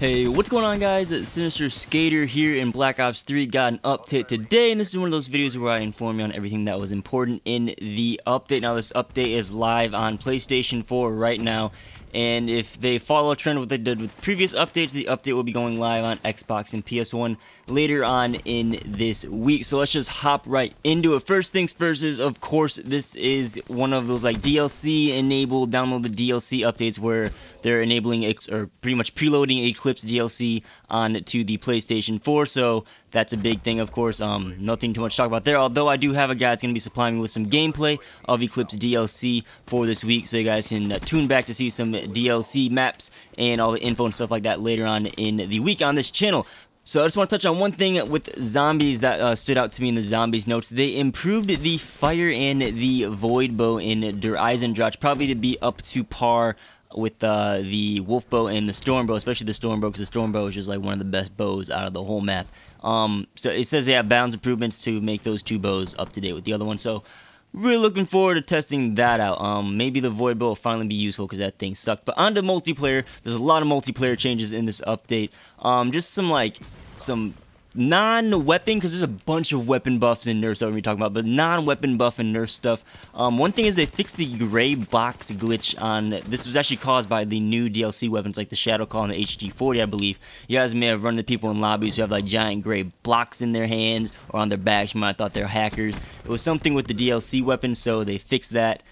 Hey, what's going on, guys? It's Sinister Skater here, in Black Ops 3 got an update today, and this is one of those videos where I inform you on everything that was important in the update. Now, this update is live on PlayStation 4 right now, and if they follow a trend what they did with previous updates, the update will be going live on Xbox and PS1 later on in this week. So let's just hop right into it. First things first is, of course, this is one of those like DLC enabled, download the DLC updates where they're enabling or pretty much preloading Eclipse DLC onto the PlayStation 4. So that's a big thing, of course. Nothing too much to talk about there, although I do have a guy that's going to be supplying me with some gameplay of Eclipse DLC for this week, so you guys can tune back to see some DLC maps and all the info and stuff like that later on in the week on this channel. So I just want to touch on one thing with zombies that stood out to me in the zombies notes. They improved the fire and the void bow in Der Eisendrache, probably to be up to par with the wolf bow and the storm bow, especially the storm bow, because the storm bow is just like one of the best bows out of the whole map. So it says they have balance improvements to make those two bows up to date with the other one. So really looking forward to testing that out. Maybe the void bow will finally be useful because that thing sucked. But on to multiplayer, there's a lot of multiplayer changes in this update. Just some non-weapon, because there's a bunch of weapon buffs and nerfs that we're talking about, but non-weapon buff and nerf stuff. One thing is they fixed the gray box glitch on, this was actually caused by the new DLC weapons like the Shadow Claw and the HG40, I believe. You guys may have run into people in lobbies who have like giant gray blocks in their hands or on their backs. You might have thought they're hackers. It was something with the DLC weapons, so they fixed that.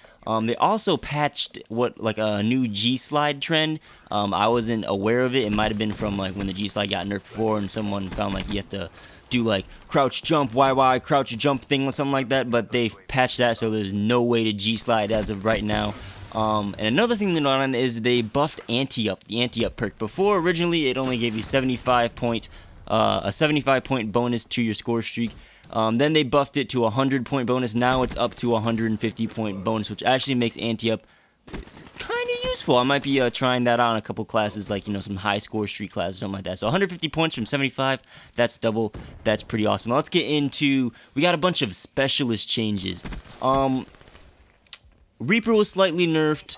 They also patched like a new G-slide trend. I wasn't aware of it. It might have been from like when the G-slide got nerfed before and someone found like you have to do like crouch jump, YY crouch jump thing or something like that, but they've patched that so there's no way to G-slide as of right now. And another thing to note on is they buffed anti-up, the anti-up perk. Before, originally it only gave you a 75 point bonus to your score streak. Then they buffed it to a 100-point bonus. Now it's up to a 150-point bonus, which actually makes anti-up kind of useful. I might be trying that out on a couple classes, like, you know, some high score streak classes or something like that. So 150 points from 75, that's double. That's pretty awesome. Now let's get into, we got a bunch of specialist changes. Reaper was slightly nerfed.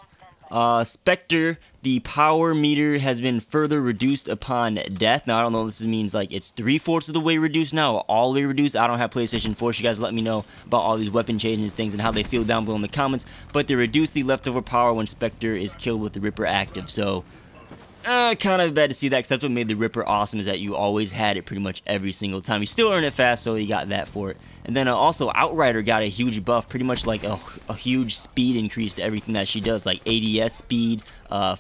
Spectre, the power meter has been further reduced upon death. Now, I don't know if this means like it's 3/4 of the way reduced now, or all the way reduced. I don't have PlayStation 4, so you guys let me know about all these weapon changes, things, and how they feel down below in the comments. But they reduce the leftover power when Spectre is killed with the Ripper active. So, kind of bad to see that, because that's what made the Ripper awesome, is that you always had it pretty much every single time. You still earn it fast, so you got that for it. And then also Outrider got a huge buff, pretty much like a huge speed increase to everything that she does, like ADS speed,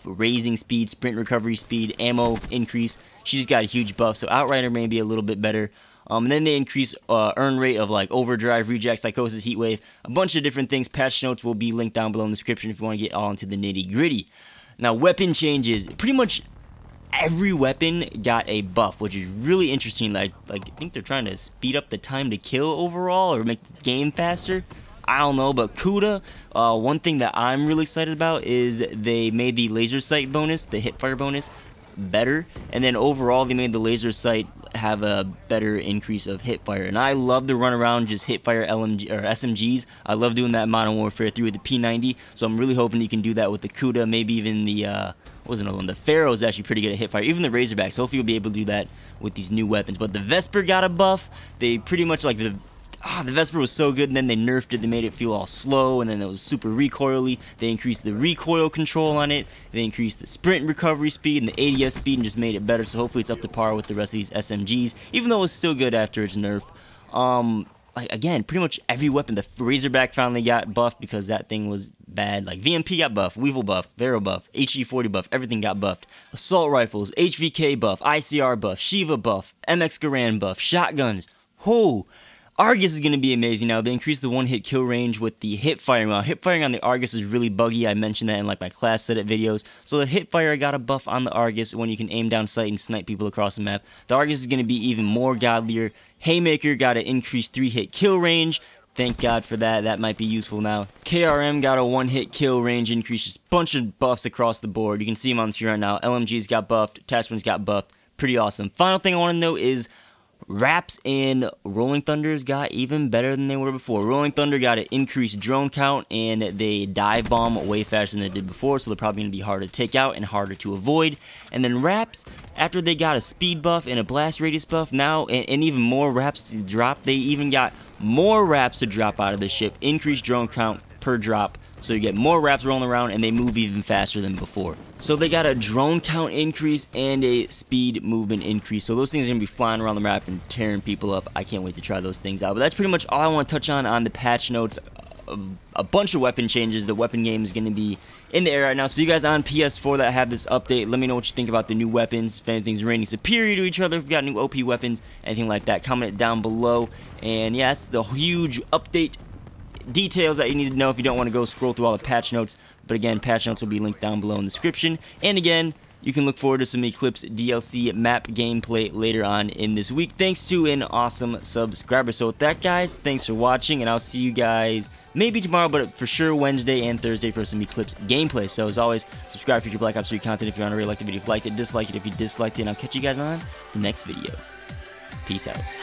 raising speed, sprint recovery speed, ammo increase. She just got a huge buff, so Outrider may be a little bit better. And then they increase earn rate of like Overdrive, Reject, Psychosis, Heatwave, a bunch of different things. Patch notes will be linked down below in the description if you want to get all into the nitty gritty. Now, weapon changes. Pretty much every weapon got a buff, which is really interesting. Like I think they're trying to speed up the time to kill overall, or make the game faster. I don't know, but Kuda, one thing that I'm really excited about is they made the laser sight bonus, the hipfire bonus, better, and then overall they made the laser sight have a better increase of hipfire. And I love to run around just hipfire LMG or SMGs. I love doing that in Modern Warfare 3 with the P90, so I'm really hoping you can do that with the Kuda, maybe even the what was another one? The Pharaoh is actually pretty good at hipfire, even the Razorbacks. Hopefully you'll be able to do that with these new weapons. But the Vesper got a buff. They pretty much like the Vesper was so good, and then they nerfed it. They made it feel all slow, and then it was super recoily. They increased the recoil control on it. They increased the sprint recovery speed and the ADS speed and just made it better. So hopefully it's up to par with the rest of these SMGs, even though it's still good after its nerf. Again, pretty much every weapon. The Razorback finally got buffed because that thing was bad. Like VMP got buffed, Weevil buff, Vero buff, HG40 buff, everything got buffed. Assault rifles, HVK buff, ICR buff, Shiva buff, MX Garand buff, shotguns. Argus is going to be amazing now. They increased the one-hit kill range with the hipfire. Now, hipfiring on the Argus is really buggy. I mentioned that in like my class setup videos. So the hipfire got a buff on the Argus when you can aim down sight and snipe people across the map. The Argus is going to be even more godlier. Haymaker got an increased 3-hit kill range. Thank God for that. That might be useful now. KRM got a one-hit kill range increase. Just a bunch of buffs across the board. You can see them on the screen right now. LMGs got buffed. Attachments got buffed. Pretty awesome. Final thing I want to note is RAPS and Rolling Thunders got even better than they were before. Rolling Thunder got an increased drone count, and they dive bomb way faster than they did before, so they're probably going to be harder to take out and harder to avoid. And then RAPS, after they got a speed buff and a blast radius buff, now, and even more RAPS to drop, they even got more RAPS to drop out of the ship, increased drone count per drop. So you get more RAPS rolling around, and they move even faster than before. So they got a drone count increase and a speed movement increase. So those things are going to be flying around the map and tearing people up. I can't wait to try those things out. But that's pretty much all I want to touch on the patch notes. A bunch of weapon changes. The weapon game is going to be in the air right now. So you guys on PS4 that have this update, let me know what you think about the new weapons. If anything's rating superior to each other, if we've got new OP weapons, anything like that, comment it down below. And yeah, that's the huge update details that you need to know if you don't want to go scroll through all the patch notes. But again, patch notes will be linked down below in the description. And again, you can look forward to some Eclipse DLC map gameplay later on in this week, thanks to an awesome subscriber. So with that, guys, thanks for watching, and I'll see you guys maybe tomorrow, but for sure Wednesday and Thursday for some Eclipse gameplay. So as always, subscribe for future Black Ops 3 content if you want to really like the video. If you liked it, dislike it if you disliked it, and I'll catch you guys on the next video. Peace out.